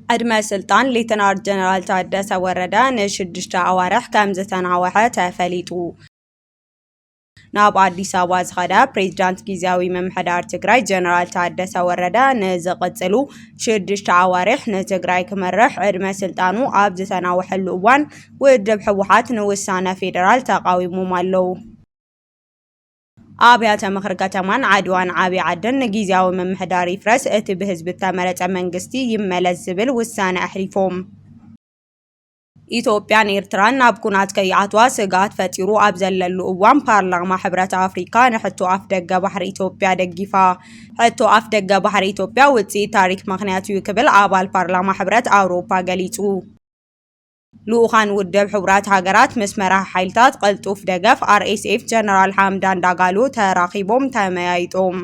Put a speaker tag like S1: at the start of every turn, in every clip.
S1: عدم سلطان ليتنار جنرال تادس وردا نشدشت عوارح كم زتناوحة تفليتو ناب አዲስ አበባ ዝኸዳ ፕሬዝዳንት ጊዜያዊ መምሕዳር ትግራይ ጀነራል ታደሰ ወረደ ንዝቕጽሉ 6 ዓዋርሕ ንትግራይ ክመርሕ ዕድመ ስልጣኑ ኣብ ዝተናወሐሉ እዋን ውድብ ሕወሓት ንውሳነ ፌደራል ተቃዊሞም ኣለው። ኣብያተ ምክሪ ከተማን ዓድዋን ዓብይ ዓድን ንጊዜያዊ መምሕዳር ይፍረስ እቲ ብህዝቢ ተመረፀ መንግስቲ ይመለስ ዝብል ውሳነ ኣሕሊፎም። ኢትዮጵያን ኤርትራን ናብ ኩናት ከይኣትዋ ስጋት ፈጢሩ ኣብ ዘለሉ እዋን ፓርላማ ሕብረት ኣፍሪካ ንሕቶ ኣፍ ደገ ባሕሪ ኢትዮጵያ ደጊፋ። ሕቶ ኣፍ ደገ ባሕሪ ኢትዮጵያ ውፅኢት ታሪክ ምክንያት እዩ ክብል ኣባል ፓርላማ ሕብረት ኣውሮፓ ገሊጹ። ልኡኻን ውድብ ሕቡራት ሃገራት ምስ መራሒ ሓይልታት ቅልጡፍ ደገፍ RSF ጀነራል ሓምዳን ዳጋሎ ተራኺቦም ተመያይጦም።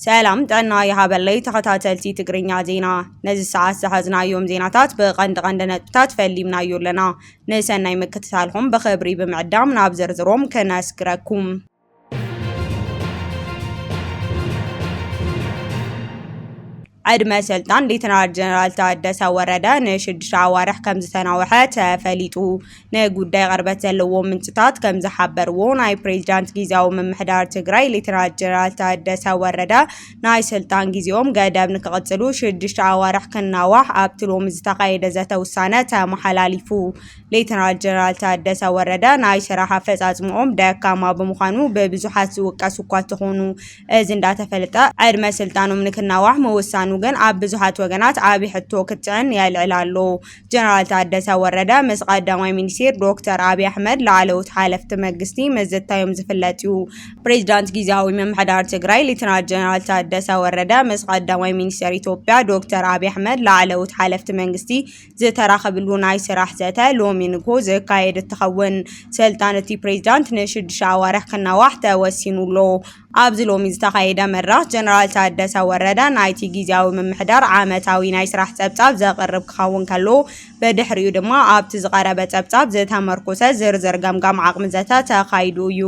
S1: ሰላም ጥዕና ይሃበለይ ተኸታተልቲ ትግርኛ ዜና ነዚ ሰዓት ዝሓዝናዮም ዜናታት ብቐንዲ ነጥብታት ፈሊምናዮ ኣለና ንሰናይ ምክትታልኩም ብኽብሪ ብምዕዳም ናብ ዝርዝሮም ከነስክረኩም። عدم سلطان ليتنار جنرال تادس وردا نشدش عوارح كم زتناوحة تفليتو نقوداي غربت زلوو منطقات كم زحبرو ناي بريزيدانت غيزاو ممحدار تግራይ ليتنار جنرال تادس وردا ناي سلطان غيزيوم قادب نكقصلو شدش عوارح كناوح ابتلوم زتقايد زتوسانه تمحلاليفو ليتنار جنرال تادس وردا ناي سراحه فጻጽሞም ደካማ በመሆኑ በብዙሓት ዝወቀሱ እኳ ተኾኑ እዚ እንዳተፈለጠ عدم سلطانوم ንክናዋሕ መወሳኑ ግን ኣብ ብዙሓት ወገናት ዓቢ ሕቶ ክትዕን ያልዕላሉ። ጀነራል ታደሰ ወረደ ምስ ቀዳማይ ሚኒስትር ዶክተር አብይ አሕመድ ላዕለውት ሓለፍቲ መንግስቲ መዘታዮም ዝፍለጥ እዩ። ፕሬዝዳንት ጊዜያዊ መምሕዳር ትግራይ ሌተናንት ጀነራል ታደሰ ወረደ ምስ ቀዳማይ ሚኒስትር ኢትዮጵያ ዶክተር አብይ አሕመድ ላዕለውት ሓለፍቲ መንግስቲ ዝተራኸብሉ ናይ ስራሕ ዘተ ሎሚ ንግሆ ዝካየድ እንትኸውን ስልጣን እቲ ፕሬዝዳንት ንሽዱሽተ ኣዋርሕ ክናዋሕ ተወሲኑሎ። ኣብዚ ሎሚ ዝተኻየደ መድረኽ ጀነራል ታደሰ ወረደ ናይቲ ጊዜያዊ መምሕዳር ዓመታዊ ናይ ስራሕ ፀብፃብ ዘቕርብ ክኸውን ከሎ በድሕሪኡ ድማ ኣብቲ ዝቐረበ ፀብፃብ ዝተመርኮሰ ዝርዝር ገምጋም ዓቕሚ ዘተ ተኻይዱ እዩ።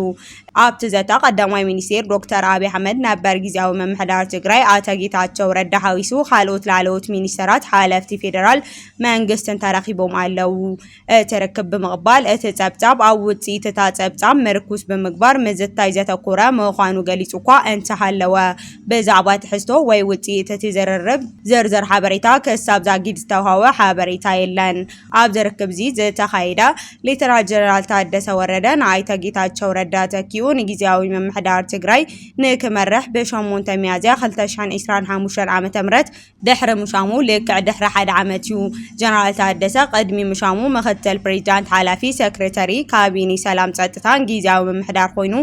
S1: ኣብቲ ዘተ ቀዳማይ ሚኒስትር ዶክተር አብይ አሕመድ ነበር ጊዜያዊ መምሕዳር ትግራይ ኣቶ ጌታቸው ረዳ ሓዊሱ ካልኦት ላዕለዎት ሚኒስተራት ሓለፍቲ ፌደራል መንግስትን ተራኺቦም ኣለው። እቲ ርክብ ብምቕባል እቲ ፀብፃብ ኣብ ውፅኢት እታ ፀብፃብ ምርኩስ ብምግባር ምዝታይ ዘተኮረ ምዃኑ ገሊጹ እኳ እንተሃለወ ብዛዕባ ትሕዝቶ ወይ ውፅኢት እቲ ዝርርብ ዝርዝር ሓበሬታ ክሳብ ዛጊድ ዝተውሃበ ሓበሬታ የለን። ኣብ ዝርክብ ዚ ዝተኻየደ ሌተናል ጀነራል ታደሰ ወረደ ንኣይተ ጌታቸው ረዳ ተኪኡ ንጊዜያዊ መምሕዳር ትግራይ ንክመርሕ ብ8 ሚያዝያ 2025 ዓ.ም ድሕሪ ምሻሙ ልክዕ ድሕሪ ሓደ ዓመት እዩ። ጀነራል ታደሰ ቅድሚ ምሻሙ ምክትል ፕሬዝዳንት ሓላፊ ሰክሬታሪ ካቢኔ ሰላም ፀጥታን ጊዜያዊ መምሕዳር ኮይኑ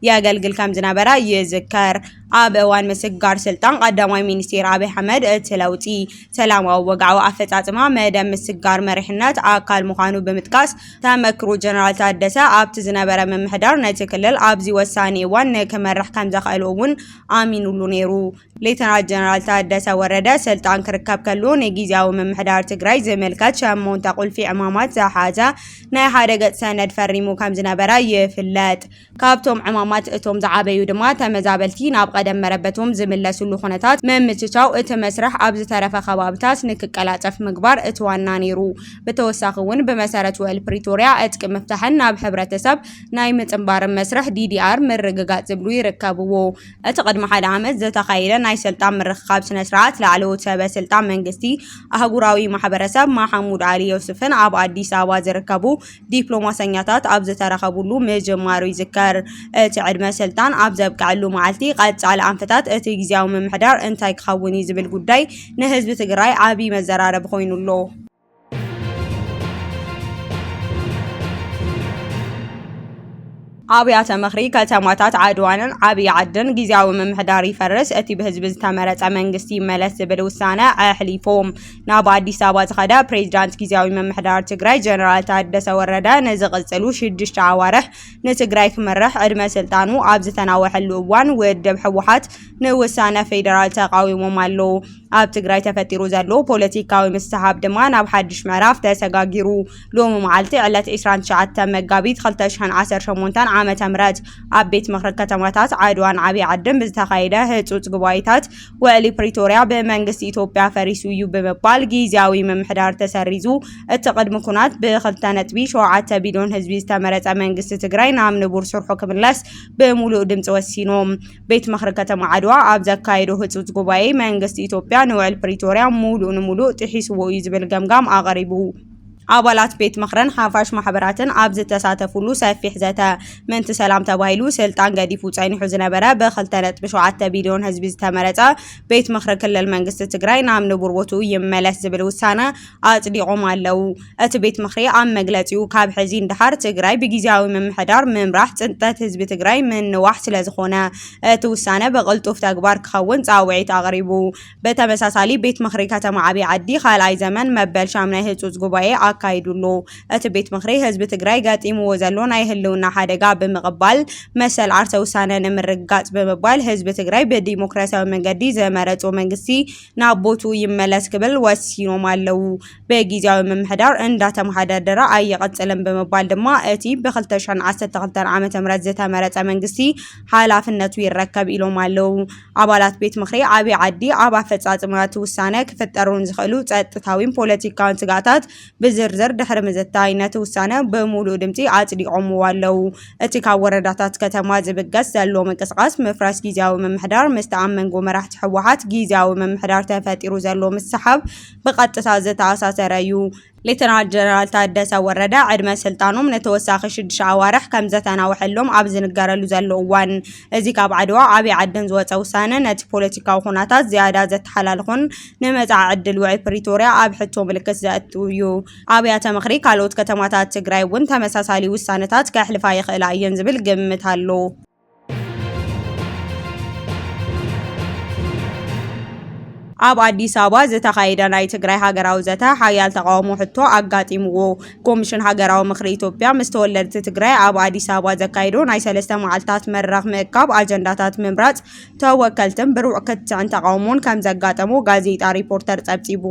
S1: የገልግል ከም ዝነበረ ይዝከር። ኣብ እዋን ምስጋር ስልጣን ቀዳማይ ሚኒስትር አብይ አሕመድ እቲ ለውጢ ሰላማዊ ወግዓዊ ኣፈጻጽማ መደብ ምስጋር መሪሕነት ኣካል ምዃኑ ብምጥቃስ ተመክሮ ጀነራል ታደሰ ኣብቲ ዝነበረ መምሕዳር ነቲ ክልል ኣብዚ ወሳኒ እዋን ንክመርሕ ከም ዘኽእሉ እውን ኣሚኑሉ ነይሩ። ሌተናል ጀነራል ታደሰ ወረደ ስልጣን ክርከብ ከሎ ንጊዜያዊ መምሕዳር ትግራይ ዝምልከት 8 ቁልፊ ዕማማት ዝሓዘ ናይ ሓደ ገጽ ሰነድ ፈሪሙ ከም ዝነበረ ይፍለጥ። ካብቶም ዕማማት እቶም ዝዓበዩ ድማ ተመዛበልቲ ናብ ቀደም መረበቶም ዝምለሱሉ ኩነታት መምችቻው እቲ መስርሕ ኣብ ዝተረፈ ከባቢታት ንክቀላጠፍ ምግባር እቲ ዋና ነይሩ። ብተወሳኺ እውን ብመሰረት ውዕል ፕሪቶሪያ ዕጥቂ ምፍታሕን ናብ ሕብረተሰብ ናይ ምፅንባር መስርሕ DDR ምርግጋጽ ዝብሉ ይርከብዎ። እቲ ቅድሚ ሓደ ዓመት ዝተኻየደ ናይ ስልጣን ምርኽኻብ ስነ ስርዓት ላዕለዎት ሰበስልጣን መንግስቲ ኣህጉራዊ ማሕበረሰብ ማሐሙድ አሊ ዮስፍን ኣብ ኣዲስ ኣበባ ዝርከቡ ዲፕሎማሰኛታት ኣብ ዝተረኸቡሉ ምጅማሩ ይዝከር። እቲ ዕድመ ስልጣን ኣብ ዘብቅዐሉ መዓልቲ ቀጻሊ ኣንፈታት እቲ ጊዜያዊ መምሕዳር እንታይ ክኸውን እዩ ዝብል ጉዳይ ንህዝቢ ትግራይ ዓብይ መዘራረቢ ኮይኑሎ። ኣብያተ ምክሪ ከተማታት ዓድዋንን ዓብይ ዓድን ጊዜያዊ መምሕዳር ይፈርስ እቲ ብህዝቢ ዝተመረፀ መንግስቲ ይመለስ ዝብል ውሳነ ኣሕሊፎም። ናብ ኣዲስ ኣበባ ዝኸደ ፕሬዝዳንት ጊዜያዊ መምሕዳር ትግራይ ጀነራል ታደሰ ወረደ ንዝቕጽሉ 6 ኣዋርሕ ንትግራይ ክመርሕ ዕድመ ስልጣኑ ኣብ ዝተናወሐሉ እዋን ውድብ ሕወሓት ንውሳነ ፌደራል ተቃዊሞም ኣለው። ኣብ ትግራይ ተፈጢሩ ዘሎ ፖለቲካዊ ምስትሃብ ድማ ናብ ሓድሽ ምዕራፍ ተሰጋጊሩ ሎሚ መዓልቲ ዕለት 29 መጋቢት 2018 ዓመተ ምህረት ኣብ ቤት ምክሪ ከተማታት ዓድዋን ዓብይ ዓድን ብዝተኻየደ ህጹጽ ጉባኤታት ውዕሊ ፕሪቶሪያ ብመንግስቲ ኢትዮጵያ ፈሪሱ እዩ በመባል ጊዜያዊ ምምሕዳር ተሰሪዙ እቲ ቅድሚ ኩናት ብ2.7 ቢልዮን ህዝቢ ዝተመረጸ መንግስቲ ትግራይ ናብ ንቡር ስርሑ ክምለስ ብሙሉእ ድምጽ ወሲኖም ቤት ምክሪ ከተማ ዓድዋ ኣብ ዘካየዶ ህጹጽ ጉባኤ መንግስቲ ኢትዮጵያ ንውዕል ፕሪቶሪያ ሙሉእ ንሙሉእ ጥሒስዎ እዩ ዝብል ገምጋም ኣቕሪቡ አባላት ቤት ምክርን ሓፋሽ ማሕበራትን ኣብ ዝተሳተፉሉ ሰፊሕ ዘተ ምንቲ ሰላም ተባሂሉ ስልጣን ገዲፉ ጸኒሑ ዝነበረ ብ2.7 ቢልዮን ህዝቢ ዝተመረጸ ቤት ምክሪ ክልል መንግስቲ ትግራይ ናብ ንቡር ቦትኡ ይመለስ ዝብል ውሳነ ኣጽዲቖም ኣለው። እቲ ቤት ምክሪ ኣብ መግለጺኡ ካብ ሕዚ እንድሓር ትግራይ ብጊዜያዊ ምምሕዳር ምምራሕ ጽንጠት ህዝቢ ትግራይ ምንዋሕ ስለዝኾነ እቲ ውሳነ ብቕልጡፍ ተግባር ክኸውን ጻውዒት ኣቕሪቡ። በተመሳሳሊ ቤት ምክሪ ከተማ ዓብይ ዓዲ ካልኣይ ዘመን መበል ሻምናይ ህጹጽ ጉባኤ አካይዱሎ እቲ ቤት ምክሪ ህዝቢ ትግራይ ጋጢምዎ ዘሎ ናይ ህልውና ሓደጋ ብምቕባል መሰል ዓርሰ ውሳነ ንምርጋጽ ብምባል ህዝቢ ትግራይ ብዲሞክራሲያዊ መንገዲ ዘመረጾ መንግስቲ ናብ ቦትኡ ይመለስ ክብል ወሲኖም ኣለው። በጊዜያዊ ምምሕዳር እንዳተመሓዳደረ ኣይቀጽልን ብምባል ድማ እቲ ብ2012 ዓመተ ምህረት ዝተመረጸ መንግስቲ ሓላፍነቱ ይረከብ ኢሎም ኣለው። አባላት ቤት ምክሪ ዓብይ ዓዲ ኣብ ኣፈጻጽማት ውሳነ ክፍጠሩን ዝኽእሉ ጸጥታዊን ፖለቲካውን ስጋታት ዝርዝር ድሕሪ ምዝታይ ነቲ ውሳነ ብሙሉእ ድምጺ ኣጽዲቖምዎ ኣለው። እቲ ካብ ወረዳታት ከተማ ዝብገስ ዘሎ ምንቅስቓስ ምፍራስ ጊዜያዊ ምምሕዳር ምስ ተኣመንጎ መራሕቲ ሕወሓት ጊዜያዊ ምምሕዳር ተፈጢሩ ዘሎ ምስሓብ ብቐጥታ ዝተኣሳሰረ እዩ። ሌተናል ጀነራል ታደሰ ወረደ ዕድመ ስልጣኖም ነተወሳኺ 6 ኣዋርሕ ከም ዘተናውሐሎም ኣብ ዝንገረሉ ዘሎ እዋን እዚ ካብ ዓድዋ ዓብይ ዓድን ዝወፀ ውሳነ ነቲ ፖለቲካዊ ኩነታት ዝያዳ ዘተሓላልኹን ንመጻኢ ዕድል ውዕል ፕሪቶሪያ ኣብ ሕቶ ምልክት ዘእቱ እዩ። ኣብያተ ምክሪ ካልኦት ከተማታት ትግራይ እውን ተመሳሳሊ ውሳነታት ከሕልፋ ይኽእላ እየን ዝብል ግምት ኣሎ። ኣብ አዲስ አበባ ዝተኻየደ ናይ ትግራይ ሃገራዊ ዘተ ሓያል ተቃውሞ ሕቶ ኣጋጢምዎ። ኮሚሽን ሃገራዊ ምክሪ ኢትዮጵያ ምስ ተወለድቲ ትግራይ ኣብ አዲስ አበባ ዘካይዶ ናይ 3 መዓልታት መድረኽ ምእካብ አጀንዳታት ምምራጽ ተወከልትን ብሩዕ ክትዕን ተቃውሞን ከም ዘጋጠሞ ጋዜጣ ሪፖርተር ጸብጺቡ።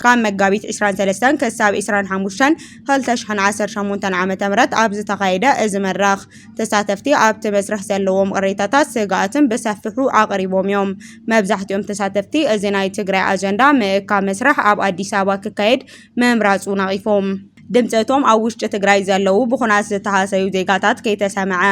S1: ካብ መጋቢት 23 ክሳብ 25 2018 ዓመተ ምህረት ኣብ ዝተኻየደ እዚ መድረኽ ተሳተፍቲ ኣብቲ መስርሕ ዘለዎም ቅሬታታት ስጋኣትን ብሰፊሑ ኣቕሪቦም እዮም። መብዛሕትኦም ተሳተፍቲ እዚ ናይ ትግራይ አጀንዳ ምእካብ መስርሕ ኣብ አዲስ አበባ ክካየድ ምምራጹ ነቒፎም ድምጸቶም ኣብ ውሽጢ ትግራይ ዘለዉ ብኹናት ዝተሃሰዩ ዜጋታት ከይተሰምዐ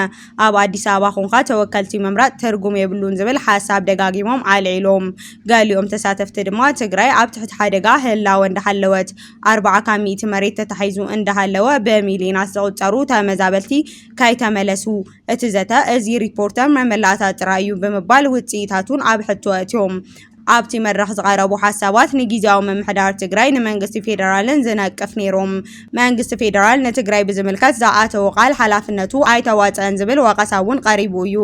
S1: ኣብ አዲስ አበባ ኮንካ ተወከልቲ ምምራጽ ትርጉም የብሉን ዝብል ሓሳብ ደጋጊሞም ኣልዒሎም ገሊኦም ተሳተፍቲ ድማ ትግራይ ኣብ ትሕቲ ሓደጋ ህላወ እንዳሃለወት 40% መሬት ተታሒዙ እንዳሃለወ በሚሊዮናት ዝቑጸሩ ተመዛበልቲ ከይተመለሱ እቲ ዘተ እዚ ሪፖርተር መመላእታት ጥራይ እዩ ብምባል ውጽኢታቱን ኣብ ሕቶ ኣትዮም። ኣብቲ መድረኽ ዝቐረቡ ሓሳባት ንጊዜያዊ ምምሕዳር ትግራይ ንመንግስቲ ፌደራልን ዝነቅፍ ነይሮም። መንግስቲ ፌደራል ንትግራይ ብዝምልከት ዝኣተወ ቃል ሓላፍነቱ ኣይተዋፅአን ዝብል ወቀሳ እውን ቀሪቡ እዩ።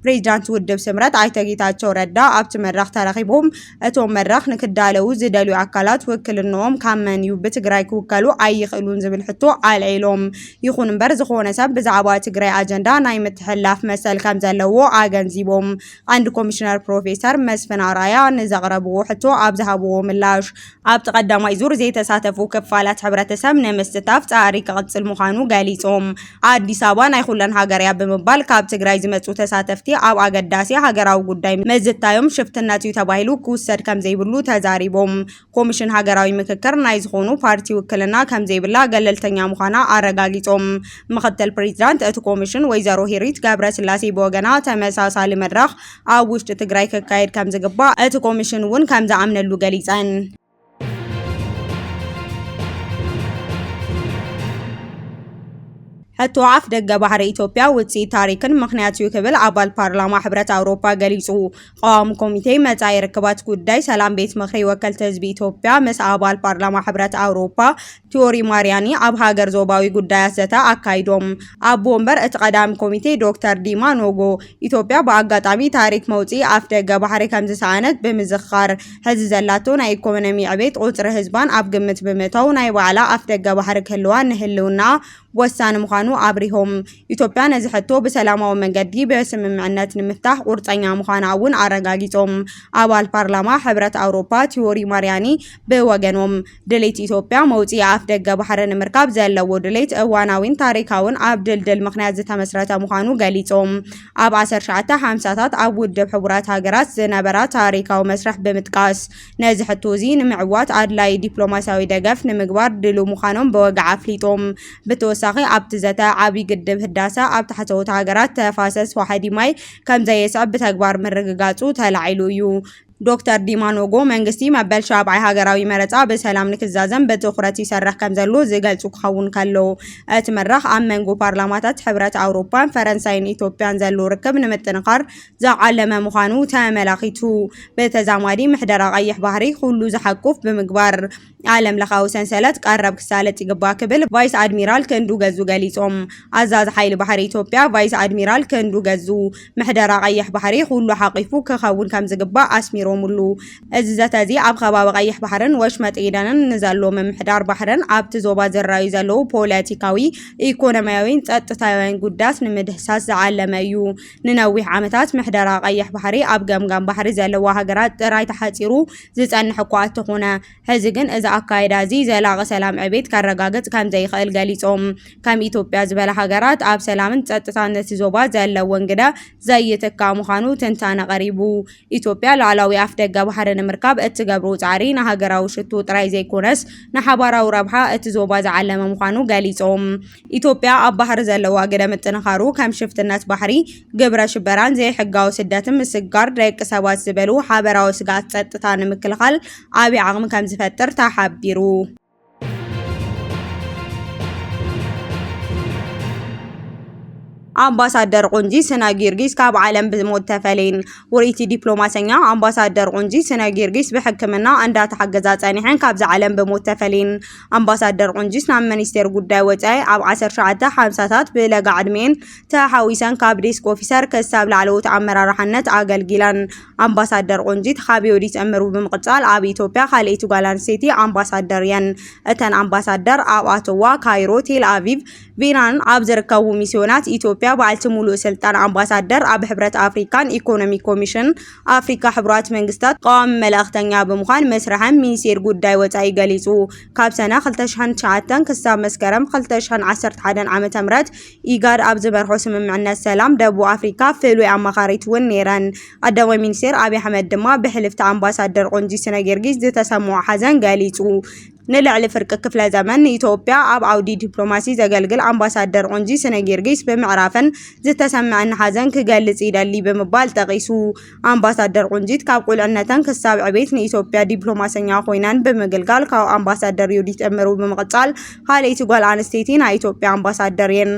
S1: ፕሬዚዳንት ውድብ ስምረት ኣይተ ጌታቸው ረዳ ኣብቲ መድረኽ ተረኺቦም እቶም መድረኽ ንክዳለዉ ዝደልዩ ኣካላት ውክልንኦም ካብ መን እዩ ብትግራይ ክውከሉ ኣይኽእሉን ዝብል ሕቶ ኣልዒሎም። ይኹን እምበር ዝኾነ ሰብ ብዛዕባ ትግራይ አጀንዳ ናይ ምትሕልላፍ መሰል ከም ዘለዎ ኣገንዚቦም። ቀንዲ ኮሚሽነር ፕሮፌሰር መስፍን ኣርኣያ ዘቕረብዎ ሕቶ ኣብ ዝሃብዎ ምላሽ ኣብ ተቐዳማይ ዙር ዘይተሳተፉ ክፋላት ሕብረተሰብ ንምስትታፍ ጻዕሪ ክቕጽል ምዃኑ ገሊጾም ኣዲስ አበባ ናይ ኩለን ሃገር እያ ብምባል ካብ ትግራይ ዝመጹ ተሳተፍቲ ኣብ ኣገዳሲ ሃገራዊ ጉዳይ መዝታዮም ሽፍትነት እዩ ተባሂሉ ክውሰድ ከም ዘይብሉ ተዛሪቦም ኮሚሽን ሃገራዊ ምክክር ናይ ዝኾኑ ፓርቲ ውክልና ከም ዘይብላ ገለልተኛ ምዃና ኣረጋጊጾም ምክትል ፕሬዚዳንት እቲ ኮሚሽን ወይዘሮ ሂሪት ገብረስላሴ ብወገና ተመሳሳሊ መድረኽ ኣብ ውሽጢ ትግራይ ክካየድ ከም ዝግባእ እቲ ኮሚሽን እውን ከም ዝኣምነሉ ገሊጸን ሕቶ ዓፍ ደገ ባሕሪ ኢትዮጵያ ውጽኢት ታሪክን ምክንያት እዩ ክብል ኣባል ፓርላማ ሕብረት ኣውሮፓ ገሊጹ። ቃዋሚ ኮሚቴ መጻኢ ርክባት ጉዳይ ሰላም ቤት ምክሪ ወከልቲ ህዝቢ ኢትዮጵያ ምስ ኣባል ፓርላማ ሕብረት ኣውሮፓ ቲዮሪ ማርያኒ ኣብ ሃገር ዞባዊ ጉዳያት ዘተ ኣካይዶም ኣብ ወንበር እቲ ቀዳሚ ኮሚቴ ዶክተር ዲማ ኖጎ ኢትዮጵያ ብኣጋጣሚ ታሪክ መውጽኢ ኣፍ ደገ ባሕሪ ከም ዝሰኣነት ብምዝኻር ሕዚ ዘላቶ ናይ ኢኮኖሚ ዕቤት ቁጽሪ ህዝባን ኣብ ግምት ብምእታው ናይ ባዕላ ኣፍ ደገ ባሕሪ ክህልዋ ንህልውና ወሳኒ ምዃኑ ኣብሪሆም ኢትዮጵያ ነዚ ሕቶ ብሰላማዊ መንገዲ በስምምዕነት ንምፍታሕ ቁርጸኛ ምዃና እውን ኣረጋጊጾም ኣባል ፓርላማ ሕብረት ኣውሮፓ ቲዮሪ ማርያኒ ብወገኖም ድሌት ኢትዮጵያ መውጽኢ ኣፍ ደገ ባሕሪ ንምርካብ ዘለዎ ድሌት እዋናዊን ታሪካውን ኣብ ድልድል ምኽንያት ዝተመስረተ ምዃኑ ገሊጾም ኣብ 1950ታት ኣብ ውድብ ሕቡራት ሃገራት ዝነበራ ታሪካዊ መስርሕ ብምጥቃስ ነዚ ሕቶ እዚ ንምዕዋት ኣድላይ ዲፕሎማስያዊ ደገፍ ንምግባር ድሉው ምዃኖም ብወግዓ ኣፍሊጦም ብተወሳኺ ኣብቲ ዘተ ዓብዪ ግድብ ህዳሰ ኣብ ታሕተዎት ሃገራት ተፋሰስ ዋሕዲ ማይ ከም ዘየስዕብ ብተግባር ምርግጋጹ ተላዒሉ እዩ ዶክተር ዲማ ኖጎ መንግስቲ መበል ሻብዓይ ሃገራዊ መረፃ ብሰላም ንክዛዘም በትኹረት ይሰርሕ ከም ዘሎ ዝገልጹ ክኸውን ከሎ እቲ መድረኽ ኣብ መንጎ ፓርላማታት ሕብረት ኣውሮፓን ፈረንሳይን ኢትዮጵያን ዘሎ ርክብ ንምጥንኻር ዘዓለመ ምዃኑ ተመላኺቱ በተዛማዲ ምሕደራ ቀይሕ ባህሪ ኩሉ ዝሓቁፍ ብምግባር ዓለም ለኻዊ ሰንሰለት ቀረብ ክሳለጥ ይግባእ ክብል ቫይስ ኣድሚራል ክንዱ ገዙ ገሊጾም ኣዛዚ ሓይሊ ባሕሪ ኢትዮጵያ ቫይስ ኣድሚራል ክንዱ ገዙ ምሕደራ ቀይሕ ባህሪ ኩሉ ሓቂፉ ክኸውን ከም ዝግባእ ኣስሚሮምሉ እዚ ዘተ እዚ ኣብ ከባቢ ቀይሕ ባሕርን ወሽመጥ ኤደንን ንዘሎ ምምሕዳር ባሕርን ኣብቲ ዞባ ዝረኣዩ ዘለዉ ፖለቲካዊ ኢኮኖሚያዊን ጸጥታዊን ጉዳያት ንምድህሳስ ዝዓለመ እዩ ንነዊሕ ዓመታት ምሕደራ ቀይሕ ባሕሪ ኣብ ገምጋም ባሕሪ ዘለዋ ሃገራት ጥራይ ተሓፂሩ ዝጸንሕ እኳ እንተኾነ ሕዚ ግን እዚ ኣካይዳ እዚ ዘላቒ ሰላም ዕቤት ከረጋግጽ ከም ዘይኽእል ገሊጾም ከም ኢትዮጵያ ዝበለ ሃገራት ኣብ ሰላምን ጸጥታን ነቲ ዞባ ዘለወን ግደ ዘይትካ ምዃኑ ትንታነ ቀሪቡ ኢትዮጵያ ላዕላዊ ኣፍ ደገ ባሕሪ ንምርካብ እትገብሮ ጻዕሪ ንሃገራዊ ሽቱ ጥራይ ዘይኮነስ ንሓባራዊ ረብሓ እቲ ዞባ ዝዓለመ ምዃኑ ገሊጾም ኢትዮጵያ ኣብ ባሕሪ ዘለዋ ግደ ምጥንኻሩ ከም ሽፍትነት ባሕሪ ግብረ ሽበራን ዘይሕጋዊ ስደትን ምስጋር ደቂ ሰባት ዝበሉ ሓበራዊ ስጋት ጸጥታ ንምክልኻል ዓብዪ ዓቕሚ ከም ዝፈጥር ተሓቢሩ አምባሳደር ቁንጂ ስነ ጊዮርጊስ ካብ ዓለም ብሞት ተፈለይን ውሪይቲ ዲፕሎማሰኛ አምባሳደር ቁንጂ ስነ ጊዮርጊስ ብሕክምና እንዳተሓገዛ ጸኒሐን ካብዚ ዓለም ብሞት ተፈለይን አምባሳደር ቁንጂ ናብ ሚኒስቴር ጉዳይ ወጻኢ ኣብ 1950ታት ብለጋ ዕድሜን ተሓዊሰን ካብ ዴስክ ኦፊሰር ክሳብ ላዕለዎት ኣመራርሓነት ኣገልጊለን አምባሳደር ቁንጂ ካብ ዮዲት እምሩ ብምቕጻል ኣብ ኢትዮጵያ ካልኦት ጓል ኣንስተይቲ ኣምባሳደር እየን እተን ኣምባሳደር ኣብ ኣቶዋ ካይሮ ቴል አቪቭ ቪናን ኣብ ዝርከቡ ሚስዮናት ኢትዮጵያ ባልቲ ሙሉእ ስልጣን አምባሳደር ኣብ ሕብረት አፍሪካን ኢኮኖሚክ ኮሚሽን አፍሪካ ሕብራት መንግስታት ቋሚ መልእኽተኛ ብምዃን መስርሐን ሚኒስቴር ጉዳይ ወጻኢ ገሊጹ ካብ ሰነ 2009 ክሳብ መስከረም 2011 ዓመተ ምህረት ኢጋድ ኣብ ዝመርሖ ስምምዕነት ሰላም ደቡብ አፍሪካ ፍሉይ ኣማኻሪት እውን ነይረን ቀዳማይ ሚኒስቴር አብይ አሕመድ ድማ ብሕልፍቲ አምባሳደር ቁንጂ ስነ ጊዮርጊስ ዝተሰምዖ ሓዘን ገሊጹ ንልዕሊ ፍርቂ ክፍለ ዘመን ኢትዮጵያ ኣብ ዓውዲ ዲፕሎማሲ ዘገልግል አምባሳደር ቁንጂ ስነ ጊዮርጊስ ብምዕራፈን ዝተሰምዐን ሓዘን ክገልጽ ይደሊ ብምባል ጠቂሱ አምባሳደር ቁንጂት ካብ ቁልዕነተን ክሳብ ዕቤት ንኢትዮጵያ ዲፕሎማሰኛ ኮይነን ብምግልጋል ካብ አምባሳደር ዮዲት እምሩ ብምቕጻል ካልኦት ጓል ኣንስተይቲ ናይ ኢትዮጵያ አምባሳደር እየን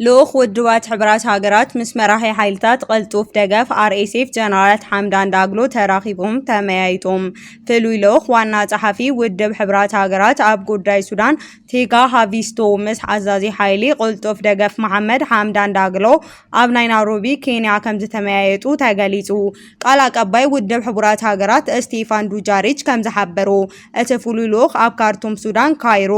S1: ልኡኽ ውድባት ሕብራት ሃገራት ምስ መራሒ ሓይልታት ቅልጡፍ ደገፍ RSF ጀነራል ሓምዳን ዳግሎ ተራኺቦም ተመያይጦም ፍሉይ ልኡኽ ዋና ጸሓፊ ውድብ ሕብራት ሃገራት ኣብ ጉዳይ ሱዳን ቴጋ ሃቪስቶ ምስ ኣዛዚ ሓይሊ ቅልጡፍ ደገፍ መሐመድ ሓምዳን ዳግሎ ኣብ ናይሮቢ ኬንያ ከም ዝተመያየጡ ተገሊጹ ቃል አቀባይ ውድብ ሕብራት ሃገራት ስቴፋን ዱጃሪች ከም ዝሓበሩ እቲ ፍሉይ ልኡኽ ኣብ ካርቱም ሱዳን ካይሮ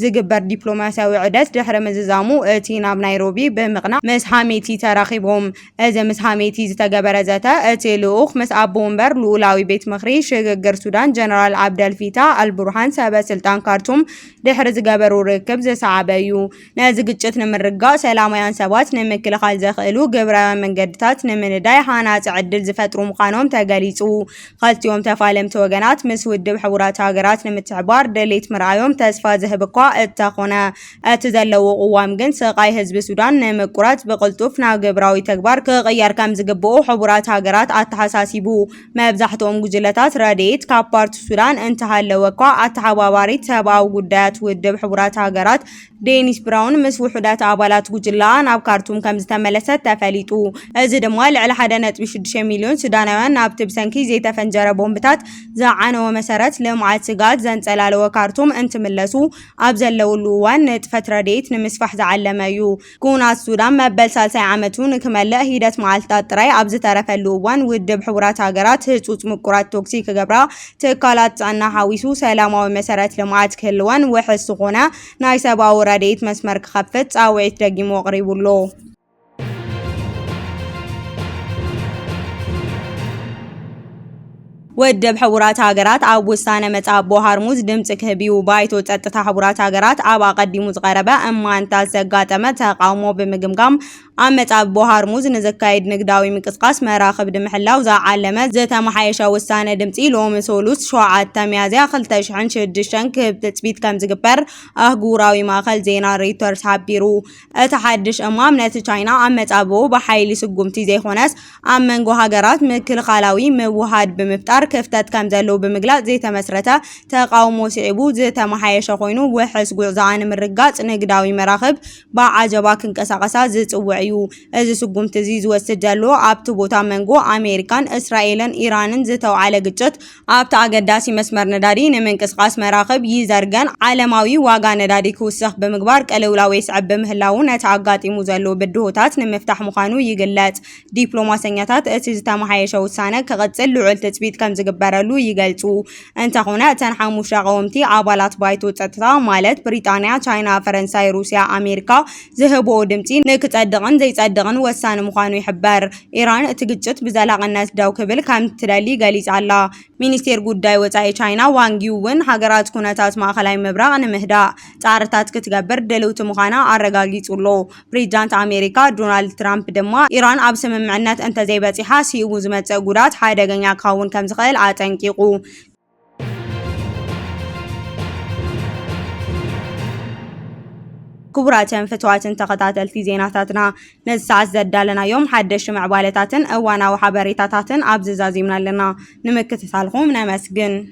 S1: ዝግበር ዲፕሎማስያዊ ዑደት ድሕሪ ምዝዛሙ እቲ ናብ ናይሮቢ ብምቕና ምስ ሓሜቲ ተራኺቦም እዚ ምስ ሓሜቲ ዝተገበረ ዘተ እቲ ልኡኽ ምስ ኣቦ ወንበር ልኡላዊ ቤት ምኽሪ ሽግግር ሱዳን ጀነራል ዓብደልፊታ አልቡርሃን ሰበስልጣን ካርቱም ድሕሪ ዝገበሩ ርክብ ዘሰዓበ እዩ ነዚ ግጭት ንምርጋእ ሰላማውያን ሰባት ንምክልኻል ዘኽእሉ ግብራዊ መንገድታት ንምንዳይ ሃናፂ ዕድል ዝፈጥሩ ምዃኖም ተገሊጹ ክልቲኦም ተፋለምቲ ወገናት ምስ ውድብ ሕቡራት ሃገራት ንምትሕባር ድሌት ምርኣዮም ተስፋ ዝህብ እኳ እተኾነ እቲ ዘለዎ ቅዋም ግን ስቃይ ህዝቢ السودان نمقرات بقلطف ناو جبراوي تكبار كغير كم زقبو حبرات هاجرات التحساسيبو مبزحتهم جلتات راديت كابارت السودان انتهى لوقع التحباباري تباو قدات ودب حبرات هاجرات دينيس براون مس وحدات عبالات جلا ناب كارتوم كم زتملست تفليتو ازي دموال على حدانات ب6 مليون سوداناوያን ናብ ትብሰንኪ ዘይተፈንጀረ ቦምብታት ዝዓነወ መሰረት ልምዓት ስጋት ዘንጸላልወ ካርቱም እንትምለሱ ኣብ ዘለውሉ እዋን ንጥፈት ረድኤት ንምስፋሕ ዝዓለመ እዩ። ኩናት ሱዳን መበል ሳልሳይ ዓመቱ ንክመልእ ሂደት መዓልትታት ጥራይ ኣብ ዝተረፈሉ እዋን ውድብ ሕቡራት ሃገራት ህጹጽ ምቁራት ቶክሲ ክገብራ ትካላት ጥዕና ሓዊሱ ሰላማዊ መሰረት ልምዓት ክህልወን ውሕስ ዝኾነ ናይ ሰብኣዊ ረድኤት መስመር ክኸፍት ጻውዒት ደጊሙ ኣቕሪቡሎ። ودب حبرات هاجرات أو وسانة متعب هرمز دمت كهبي وبايت وتأتت حبرات هاجرات أو قديمو غربة أما أنت سجات متى قاموا بمجمجم أم متعب هرمز نزكايد نقداوي مكسقاس مراخب دمحلا وزع علمت زت محيشة وسانة دمتي لو مسولوس شعات تميازي أخل تشحن شدشن كبتثبيت كم زجبر أهجوراوي ما أخل زينا ريترز حبيرو أتحدش أمام نت تشاينا أم متعبو بحيل سجمتي زي خناس أم منجو هاجرات مكل خلاوي موهاد بمفتار كفتات كم زلوا بمجلات زي تمسرته تقاوموا سعبو زي تمحيش خوينو وحس جوزان من رجات نقداوي مراخب بعجباك انكساقسا زي توعيو از سقوم تزيز وسجلوا عبتو بوتا منجو أمريكان إسرائيل إيران زتو على جت عبت عقداسي مسمر نداري نمنكسقاس مراخب يزرجن عالماوي واقع نداري كوسخ بمقبار كلولاوي سعب بمهلاون نتعقاتي مزلوا بدهوتات نمفتح مخانو يقلات دبلوماسيات اتز تمحيش وسانة كغتسل وعل تثبيت كم زجبرلو يجلسوا أنت هنا تنحموش قومتي عبالات بايتو تتطا مالت بريطانيا تشاينا فرنسا روسيا أمريكا ذهبوا دمتي نكتصدقن زي تصدقن وسان مخانو يحبر إيران تجت بزلاق الناس داو كبل كم تدلي جالس على مينستير قداي وتاي تشاينا وانجيون حجرات كونتات ما خلاي مبرع نمهدا تعرتات كتجبر دلوت مخانا الرجاليت ولو بريزيدنت أمريكا دونالد ترامب دما إيران أبسم معنات أنت زي بتحاسي وزمت جورات حدا جنيا كون كم زغيل عتنكيقو كبراتن فتواتن تقطاتلتي زيناتاتنا نساعد زدالنا يوم حدش معبالتاتن اوانا وحبريتاتاتن ابززازي من لنا نمكت سالخوم نمسجن